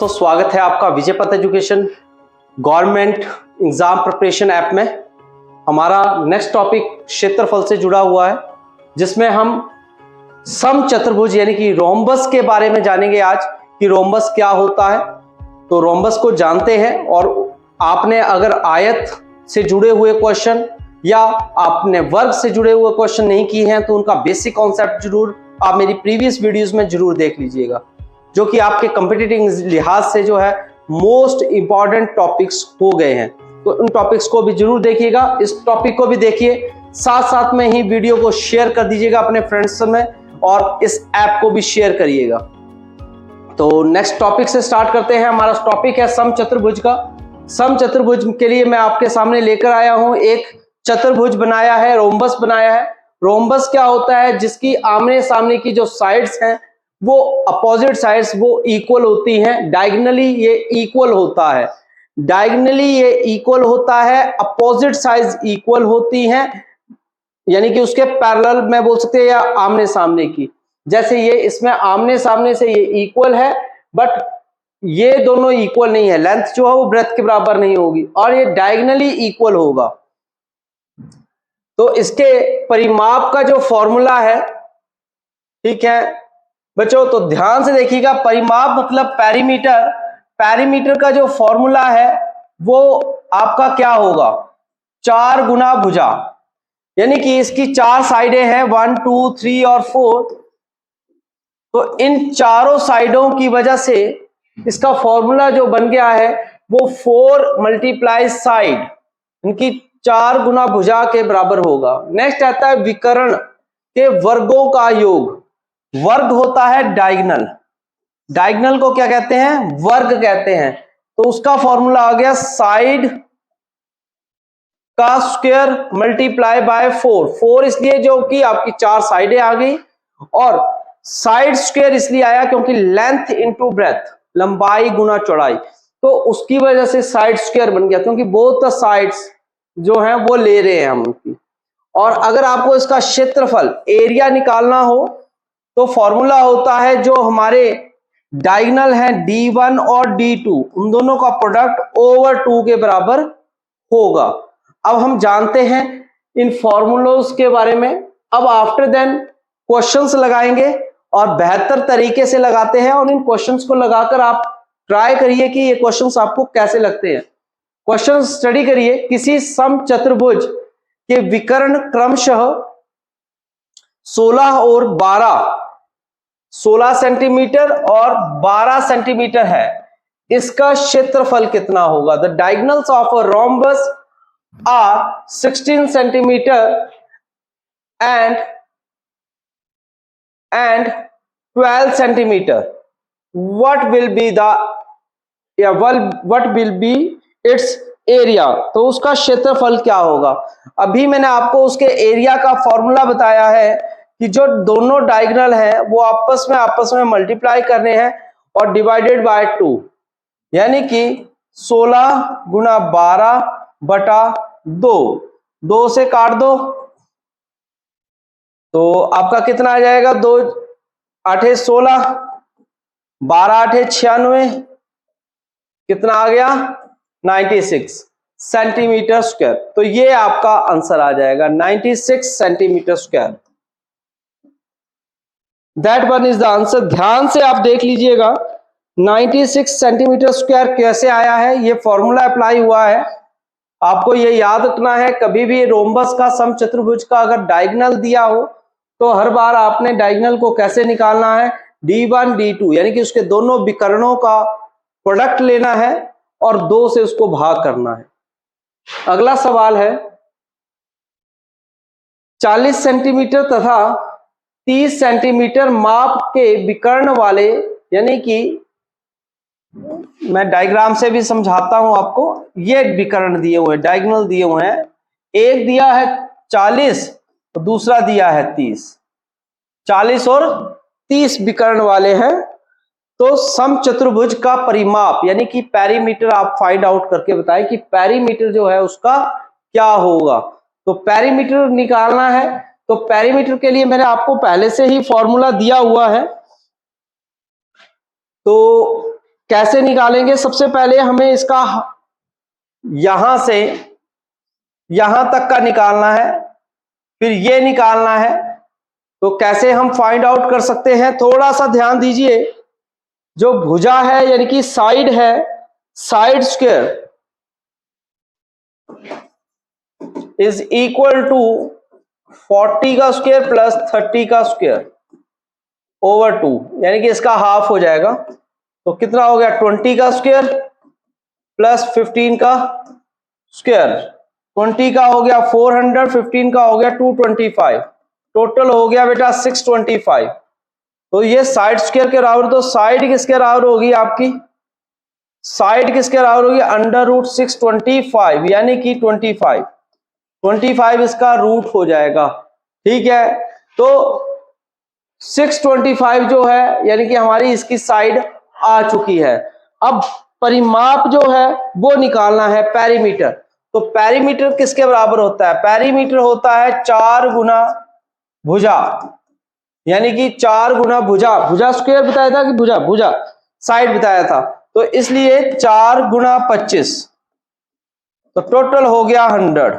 दोस्तों, स्वागत है आपका विजय पथ education government exam preparation app में। हमारा नेक्स्ट टॉपिक क्षेत्रफल से जुड़ा हुआ है, जिसमें हम समचतुर्भुज यानी कि रोम्बस के बारे में जानेंगे आज कि रोम्बस क्या होता है। तो रोम्बस को जानते हैं, और आपने अगर आयत से जुड़े हुए क्वेश्चन या आपने वर्ग से जुड़े हुए क्वेश्चन नहीं किए हैं तो उनका बेसिक कॉन्सेप्ट जरूर आप मेरी प्रीवियस वीडियोस में जरूर देख लीजिएगा, जो कि आपके कंपटीटिव लिहाज से जो है मोस्ट इंपॉर्टेंट टॉपिक्स हो गए हैं। तो उन टॉपिक्स को भी जरूर देखिएगा, इस टॉपिक को भी देखिए, साथ साथ में ही वीडियो को शेयर कर दीजिएगा अपने फ्रेंड्स में और इस ऐप को भी शेयर करिएगा। तो नेक्स्ट टॉपिक से स्टार्ट करते हैं। हमारा टॉपिक है समचतुर्भुज का। समचतुर्भुज के लिए मैं आपके सामने लेकर आया हूं एक चतुर्भुज बनाया है, रोम्बस बनाया है। रोम्बस क्या होता है? जिसकी आमने सामने की जो साइड्स हैं वो अपोजिट साइड्स वो इक्वल होती हैं। डायगोनली ये इक्वल होता है, डायगोनली ये इक्वल होता है, अपोजिट साइड्स इक्वल होती हैं, यानी कि उसके पैरेलल में बोल सकते हैं या आमने सामने की। जैसे ये इसमें आमने सामने से ये इक्वल है, बट ये दोनों इक्वल नहीं है, लेंथ जो है वो ब्रेथ के बराबर नहीं होगी, और ये डायगोनली इक्वल होगा। तो इसके परिमाप का जो फॉर्मूला है, ठीक है बच्चों, तो ध्यान से देखिएगा। परिमाप मतलब पेरीमीटर, पेरीमीटर का जो फॉर्मूला है वो आपका क्या होगा? 4 गुना भुजा, यानी कि इसकी 4 साइडें हैं, 1 2 3 और 4। तो इन चारों साइडों की वजह से इसका फॉर्मूला जो बन गया है वो 4 मल्टीप्लाई साइड, इनकी 4 गुना भुजा के बराबर होगा। नेक्स्ट आता है विकर्ण के वर्गों का योग। वर्ग होता है डायगोनल, डायगोनल को क्या कहते हैं? वर्ग कहते हैं। तो उसका फॉर्मूला आ गया साइड का स्क्वायर मल्टीप्लाई बाय 4। 4 इसलिए जो कि आपकी 4 साइडें आ गई, और साइड स्क्वायर इसलिए आया क्योंकि लेंथ इंटू ब्रेथ, लंबाई गुना चौड़ाई, तो उसकी वजह से साइड स्क्वायर बन गया, क्योंकि बोथ द साइड्स जो हैं वो ले रहे हैं हम उनकी। और अगर आपको इसका क्षेत्रफल एरिया निकालना हो तो फॉर्मूला होता है जो हमारे डायगोनल हैं D1 और D2, उन दोनों का प्रोडक्ट ओवर 2 के बराबर होगा। अब हम जानते हैं इन फॉर्मूलोज के बारे में। अब आफ्टर देन क्वेश्चंस लगाएंगे, और बेहतर तरीके से लगाते हैं, और इन क्वेश्चंस को लगाकर आप ट्राई करिए कि ये क्वेश्चंस आपको कैसे लगते हैं। क्वेश्चन स्टडी करिए। किसी समचतुर्भुज के विकर्ण क्रमशः 16 और 12, 16 सेंटीमीटर और 12 सेंटीमीटर है, इसका क्षेत्रफल कितना होगा? The diagonals of a rhombus are 16 centimetre and 12 centimetre. what will be its area? तो उसका क्षेत्रफल क्या होगा? अभी मैंने आपको उसके एरिया का फॉर्मूला बताया है कि जो दोनों डायगोनल हैं वो आपस में मल्टीप्लाई करने हैं और डिवाइडेड बाय 2, यानी कि 16 गुना 12 बटा 2, 2 से काट दो तो आपका कितना आ जाएगा? 2 8 16, 12 8 96, कितना आ गया? 96 सेंटीमीटर स्क्वायर। तो ये आपका आंसर आ जाएगा 96 centimetre square. That one is the answer. ध्यान से आप देख लीजिएगा 96 सेंटीमीटर स्क्वायर कैसे आया है। ये फॉर्मूला अप्लाई हुआ है, आपको ये याद रखना है। कभी भी रोम्बस का समचतुर्भुज का अगर डायगोनल दिया हो तो हर बार आपने डायगोनल को कैसे निकालना है? D1 D2, यानी कि उसके दोनों विकर्णों का प्रोडक्ट लेना है और 2 से उसको भाग करना है। अगला सवाल है 40 सेंटीमीटर तथा 30 सेंटीमीटर माप के विकर्ण वाले, यानी कि मैं डायग्राम से भी समझाता हूं आपको। ये विकर्ण दिए हुए, डायगोनल दिए हुए हैं, एक दिया है 40 और दूसरा दिया है 30। 40 और 30 विकर्ण वाले हैं। तो समचतुर्भुज का परिमाप यानी कि पेरीमीटर आप फाइंड आउट करके बताएं कि पेरीमीटर जो है उसका क्या होगा। तो पेरीमीटर निकालना है, तो पेरीमीटर के लिए मैंने आपको पहले से ही फॉर्मूला दिया हुआ है। तो कैसे निकालेंगे? सबसे पहले हमें इसका यहां से यहां तक का निकालना है, फिर ये निकालना है। तो कैसे हम फाइंड आउट कर सकते हैं? थोड़ा सा ध्यान दीजिए। जो भुजा है यानी कि साइड है, side square is equal to 40 का स्क्वायर प्लस 30 का स्क्वायर ओवर 2, यानी कि इसका हाफ हो जाएगा। तो कितना हो गया? 20 का स्क्वायर प्लस 15 का स्क्वायर। 20 का हो गया 400, 15 का हो गया 225, टोटल हो गया बेटा 625। तो ये साइड स्क्वायर के बराबर, तो साइड किसके बराबर होगी आपकी? साइड किसके बराबर होगी? अंडर रूट 625, यानी कि 25 इसका रूट हो जाएगा। ठीक है, तो 625 जो है यानी कि हमारी इसकी साइड आ चुकी है। अब परिमाप जो है वो निकालना है, पेरीमीटर। तो पेरीमीटर किसके बराबर होता है? पेरीमीटर होता है 4 गुना भुजा, यानी कि 4 गुना भुजा। भुजा स्क्वायर बताया था कि भुजा साइड बताया था, तो इसलिए 4 गुना 25, तो टोटल हो गया 100।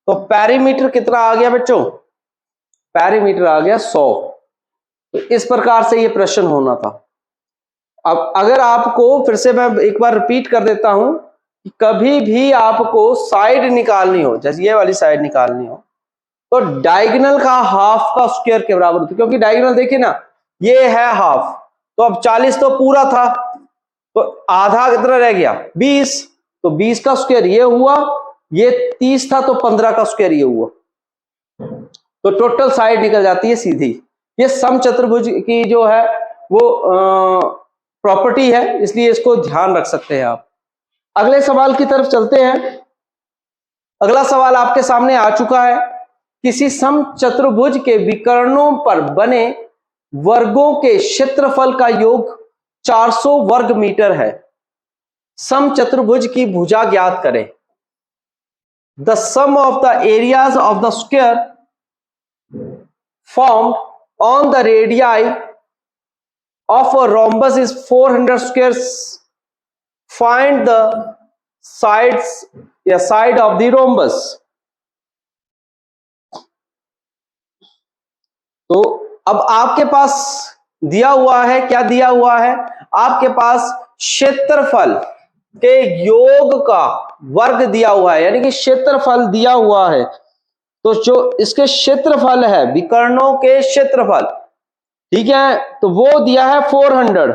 तो पेरीमीटर कितना आ गया बच्चों? पेरीमीटर आ गया 100। तो इस प्रकार से ये प्रश्न होना था। अब अगर आपको, फिर से मैं एक बार रिपीट कर देता हूं, कि कभी भी आपको साइड निकालनी हो, जैसे ये वाली साइड निकालनी हो, तो डायगोनल का हाफ का स्क्वायर के बराबर होता है। क्योंकि डायगोनल देखिए ना, ये है हाफ, तो अब 40 तो पूरा था, तो आधा कितना रह गया? 20। तो 20 का स्क्वायर ये हुआ, ये 30 था तो 15 का स्क्वायर ये हुआ, तो टोटल साइड निकल जाती है सीधी। ये समचतुर्भुज की जो है वो प्रॉपर्टी है, इसलिए इसको ध्यान रख सकते हैं आप। अगले सवाल की तरफ चलते हैं। अगला सवाल आपके सामने आ चुका है। किसी समचतुर्भुज के विकर्णों पर बने वर्गों के क्षेत्रफल का योग 400 वर्ग मीटर है। समचतुर्भुज की भुजा ज्ञात करें। The sum of the areas of the square formed on the radii of a rhombus is 400 squares. Find the side of the rhombus. तो अब आपके पास दिया हुआ है, क्या दिया हुआ है? आपके पास क्षेत्रफल के योग का वर्ग दिया हुआ है, यानी कि क्षेत्रफल दिया हुआ है। तो जो इसके क्षेत्रफल है, विकर्णों के क्षेत्रफल, ठीक है, तो वो दिया है 400,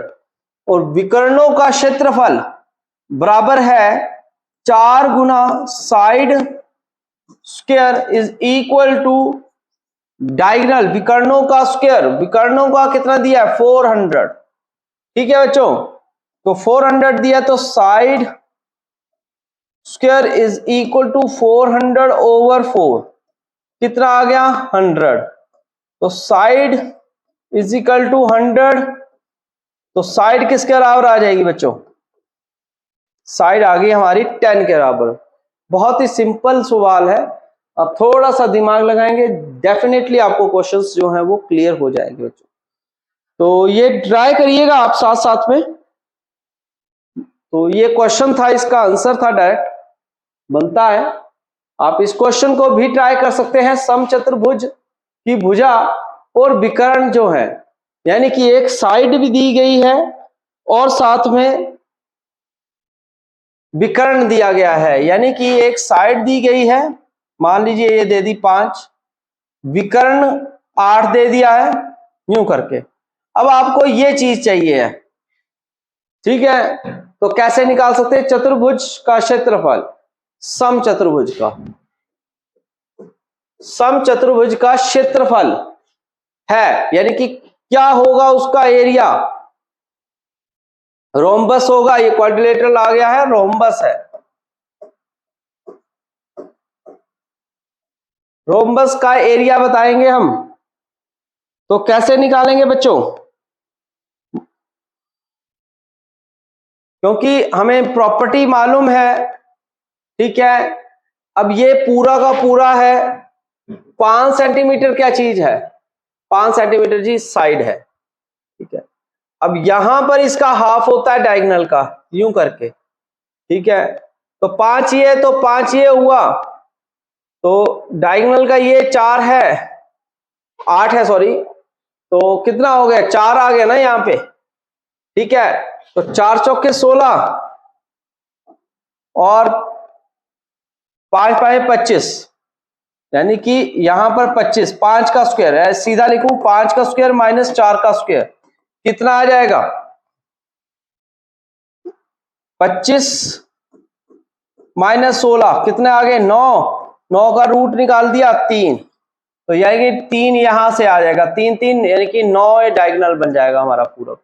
और विकर्णों का क्षेत्रफल बराबर है 4 गुना side square is equal to diagonal, विकर्णों का स्क्वायर। विकर्णों का कितना दिया है? 400। ठीक है बच्चों, तो 400 दिया, तो side square is equal to 400 over 4, कितना आ गया? 100। तो साइड इज इक्वल टू 100, तो साइड किसके बराबर आ जाएगी बच्चों? साइड आ गई हमारी 10 के बराबर। बहुत ही सिंपल सवाल है, अब थोड़ा सा दिमाग लगाएंगे, डेफिनेटली आपको क्वेश्चंस जो हैं वो क्लियर हो जाएंगे बच्चों। तो ये ट्राई करिएगा आप साथ साथ में। तो ये क्वेश्चन था, इसका आंसर था डायरेक्ट बनता है। आप इस क्वेश्चन को भी ट्राई कर सकते हैं। समचतुर्भुज की भुजा और विकर्ण जो है, यानी कि एक साइड भी दी गई है और साथ में विकर्ण दिया गया है, यानी कि एक साइड दी गई है, मान लीजिए ये दे दी 5, विकर्ण 8 दे दिया है, यूं करके। अब आपको ये चीज चाहिए है, ठीक है, तो कैसे निकाल सकते हैं? चतुर्भुज का क्षेत्रफल, समचतुर्भुज का क्षेत्रफल है, यानी कि क्या होगा उसका एरिया? रोम्बस होगा, ये क्वाड्रिलेटरल आ गया है, रोम्बस है। रोम्बस का एरिया बताएंगे हम, तो कैसे निकालेंगे बच्चों? क्योंकि हमें प्रॉपर्टी मालूम है, ठीक है। अब ये पूरा का पूरा है 5 सेंटीमीटर, क्या चीज है? 5 सेंटीमीटर जी साइड है, ठीक है। अब यहां पर इसका हाफ होता है डायगोनल का, यूं करके, ठीक है। तो 5 ये, तो 5 ये हुआ, तो डायगोनल का ये 4 है, 8 है सॉरी, तो कितना हो गया, 4 आ गया ना यहाँ पे, ठीक है। तो 4 चौके 16 और 5 5 25, यानी कि यहां पर 25, 5 का स्क्वायर है, सीधा लिखूं 5 का स्क्वायर माइनस 4 का स्क्वायर, कितना आ जाएगा 25 माइनस 16, कितने आ गए 9, 9 का रूट निकाल दिया 3, तो यानी कि 3 यहां से आ जाएगा, 3 3 यानी कि 9 डायगोनल बन जाएगा हमारा पूरा,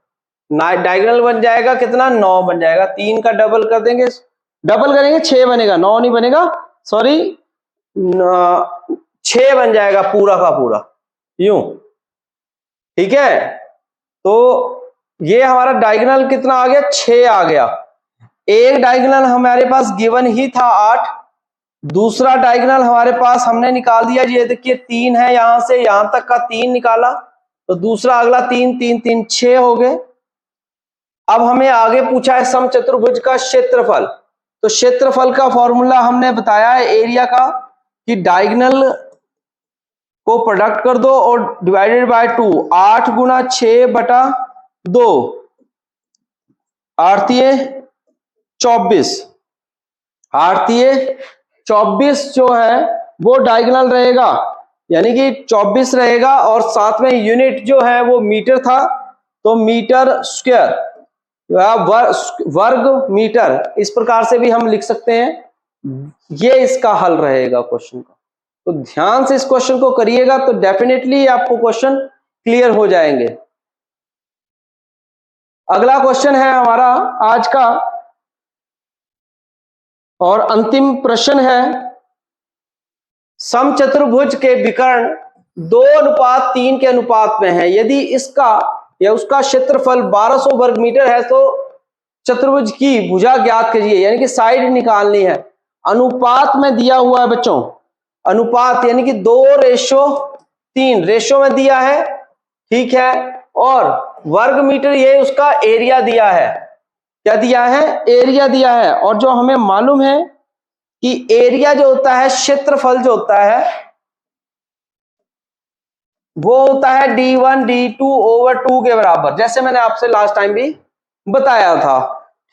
डायगोनल बन जाएगा कितना 9 बन जाएगा, 3 का डबल कर देंगे, डबल करेंगे 6 बनेगा, 9 नहीं बनेगा सॉरी, 6 बन जाएगा पूरा का पूरा, यूं, ठीक है। तो ये हमारा डायगोनल कितना आ गया 6 आ गया। एक डायगोनल हमारे पास गिवन ही था 8, दूसरा डायगोनल हमारे पास हमने निकाल दिया, ये देखिए 3 है, यहां से यहां तक का 3 निकाला, तो दूसरा अगला 3 3 3 6 हो गए। अब हमें आगे पूछा है समचतुर्भुज का क्षेत्रफल, तो क्षेत्रफल का फॉर्मूला हमने बताया है एरिया का, कि डायगोनल को प्रोडक्ट कर दो और डिवाइडेड बाय 2, 8 गुना 6 बटा 2, 8 24, 8 24 जो है वो डायगोनल रहेगा, यानी कि 24 रहेगा, और साथ में यूनिट जो है वो मीटर था, तो मीटर स्क्वायर या वर्ग मीटर, इस प्रकार से भी हम लिख सकते हैं। ये इसका हल रहेगा क्वेश्चन का, तो ध्यान से इस क्वेश्चन को करिएगा तो डेफिनेटली आपको क्वेश्चन क्लियर हो जाएंगे। अगला क्वेश्चन है हमारा आज का और अंतिम प्रश्न है, समचतुर्भुज के विकर्ण 2:3 के अनुपात में है, यदि इसका या उसका क्षेत्रफल 1200 वर्ग मीटर है तो चतुर्भुज की भुजा ज्ञात कीजिए, यानी कि साइड निकालनी है। अनुपात में दिया हुआ है बच्चों, अनुपात यानी कि 2:3 रेशो में दिया है, ठीक है, और वर्ग मीटर ये उसका एरिया दिया है, क्या दिया है एरिया दिया है, और जो हमें मालूम है कि एरिया जो होता है, क्षेत्रफल जो होता है वो होता है d1 d2 ओवर 2 के बराबर, जैसे मैंने आपसे लास्ट टाइम भी बताया था,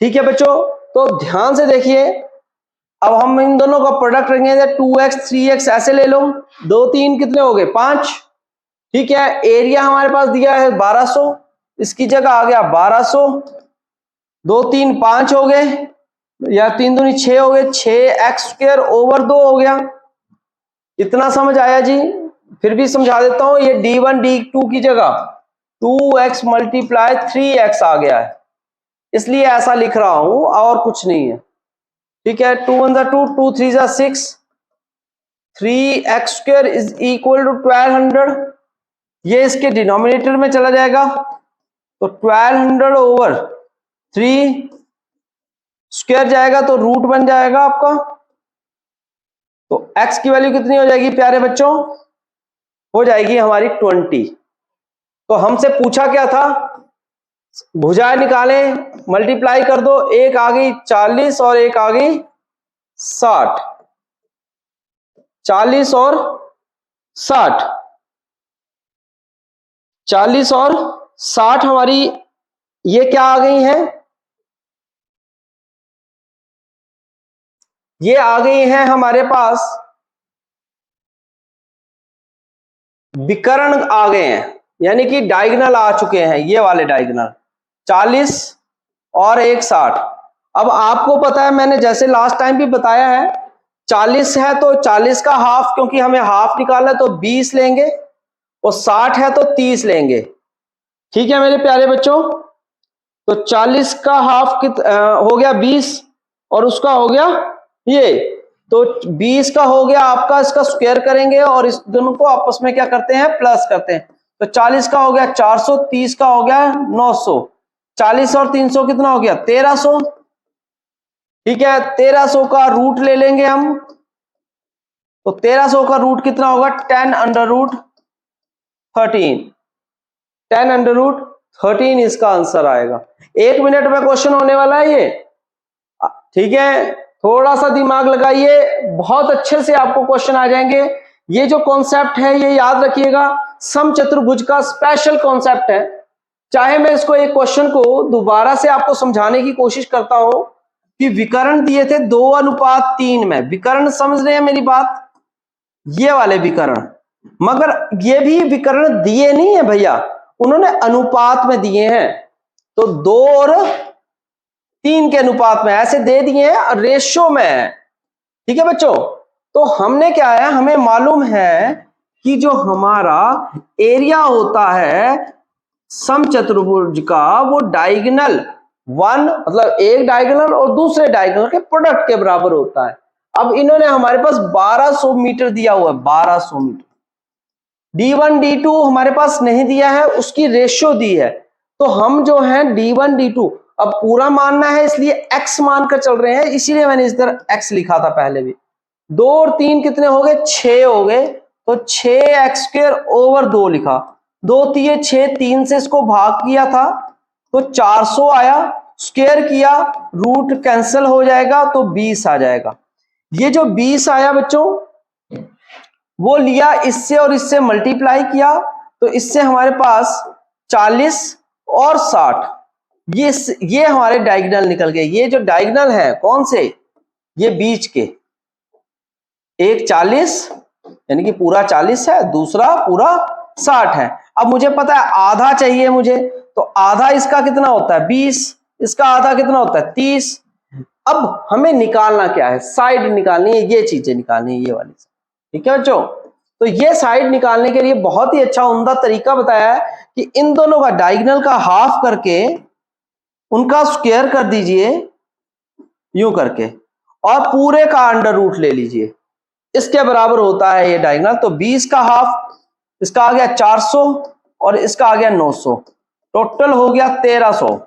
ठीक है बच्चों। तो ध्यान से देखिए, अब हम इन दोनों का प्रोडक्ट रखेंगे, 2x 3x ऐसे ले लो, 2 3 कितने हो गए 5, ठीक है। एरिया हमारे पास दिया है 1200, इसकी जगह आ गया 1200, 2 3 5 हो गए, या 3 दूनी 6 हो गए, 6x स्क्वायर ओवर 2 हो गया। इतना समझ आया जी? फिर भी समझा देता हूं, ये d1 d2 की जगह 2x मल्टीप्लाई 3x आ गया है, इसलिए ऐसा लिख रहा हूं, और कुछ नहीं है, ठीक है। 2 1 2, 2 3 6, 3x square is equal to 1200, ये इसके डिनोमिनेटर में चला जाएगा, तो 1200 ओवर 3 स्क्वायर जाएगा तो रूट बन जाएगा आपका, तो x की वैल्यू कितनी हो जाएगी प्यारे बच्चों, हो जाएगी हमारी 20। तो हमसे पूछा क्या था, भुजाएं निकालें, मल्टीप्लाई कर दो, एक आ गई 40 और एक आ गई 60, 40 और 60, 40 और 60 हमारी ये क्या आ गई हैं, ये आ गई हैं हमारे पास विकर्ण आ गए हैं, यानी कि डायगोनल आ चुके हैं, ये वाले डायगोनल 40 और एक 60। अब आपको पता है, मैंने जैसे लास्ट टाइम भी बताया है, 40 है तो 40 का हाफ, क्योंकि हमें हाफ निकालना है तो 20 लेंगे, और 60 है तो 30 लेंगे, ठीक है मेरे प्यारे बच्चों। तो 40 का हाफ हो गया 20, और उसका हो गया ये, तो 20 का हो गया आपका, इसका स्क्वायर करेंगे और इस दोनों को आपस में क्या करते हैं प्लस करते हैं, तो 40 का हो गया 400, 30 का हो गया 900, 40 और 300 कितना हो गया 1300, ठीक है। 1300 का रूट ले लेंगे हम, तो 1300 का रूट कितना होगा 10 अंडर रूट 13, 10 अंडर रूट 13 इसका आंसर आएगा। 1 मिनट में क्वेश्चन होने वाला है ये, ठीक है। थोड़ा सा दिमाग लगाइए, बहुत अच्छे से आपको क्वेश्चन आ जाएंगे। ये जो कॉन्सेप्ट है ये याद रखिएगा, समचतुर्भुज का स्पेशल कॉन्सेप्ट है। चाहे मैं इसको एक क्वेश्चन को दोबारा से आपको समझाने की कोशिश करता हूं कि विकर्ण दिए थे 2:3 में, विकर्ण समझ रहे हैं मेरी बात, ये वाले विकर्ण, मगर ये भी विकर्ण दिए नहीं है भैया, उन्होंने अनुपात में दिए हैं। तो 2 और 3 के अनुपात में ऐसे दे दिए हैं, रेशो में है, ठीक है बच्चों। तो हमने क्या है, हमें मालूम है कि जो हमारा एरिया होता है समचतुर्भुज का, वो डायगोनल 1 मतलब एक डायगोनल और दूसरे डायगोनल के प्रोडक्ट के बराबर होता है। अब इन्होंने हमारे पास 1200 मीटर दिया हुआ है, 1200 मीटर। D1 D2 हमारे पास नहीं दिया है, उसकी रेशियो दी है। तो हम जो है D1 D2 अब पूरा मानना है, इसलिए x मानकर चल रहे हैं, इसीलिए मैंने इस तरह x लिखा था पहले भी। 2 और 3 कितने हो गए, 6 हो गए, तो 6x² ओवर 2 लिखा। 2 3 6, 3 से इसको भाग किया था तो 400 आया, स्क्वायर किया, रूट कैंसिल हो जाएगा तो 20 आ जाएगा। ये जो 20 आया बच्चों, वो लिया इससे और इससे मल्टीप्लाई किया, तो इससे हमारे पास 40 और 60, ये हमारे डायगोनल निकल गए। ये जो डायगोनल है कौन से, ये बीच के, एक 40 यानी कि पूरा 40 है, दूसरा पूरा 60 है। अब मुझे पता है आधा चाहिए मुझे, तो आधा इसका कितना होता है 20, इसका आधा कितना होता है 30। अब हमें निकालना क्या है, साइड निकालनी है, ये चीजें निकालनी है, ये वाली, ठीक है बच्चों। तो ये साइड निकालने के लिए बहुत ही अच्छा उम्दा तरीका बताया है कि इन दोनों का डायगोनल का हाफ करके उनका स्क्वायर कर दीजिए यूं करके, और पूरे का अंडर रूट ले लीजिए, इसके बराबर होता है ये डायगोनल। तो 20 का हाफ, इसका आ गया 400 और इसका आ गया 900, टोटल हो गया 1300।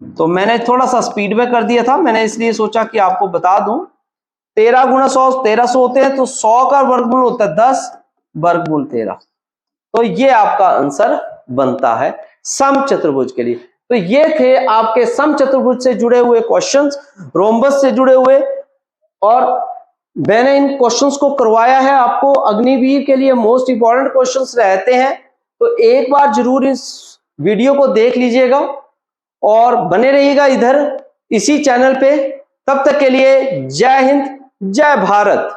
तो मैंने थोड़ा सा स्पीड में कर दिया था, मैंने इसलिए सोचा कि आपको बता दूं। 13 गुणा 100 1300 होते हैं, तो 100 का वर्गमूल होता है 10, वर्गमूल 13। तो ये आपका आंसर बनता है समचतुर्भुज के लिए। तो ये थे आपके समचतुर्भुज से जुड़े हुए क्वेश्चंस, रोम्बस से जुड़े हुए, और मैंने इन क्वेश्चंस को करवाया है आपको, अग्निवीर के लिए मोस्ट इंपॉर्टेंट क्वेश्चंस रहते हैं। तो एक बार जरूर इस वीडियो को देख लीजिएगा और बने रहिएगा इधर इसी चैनल पे। तब तक के लिए जय हिंद, जय भारत।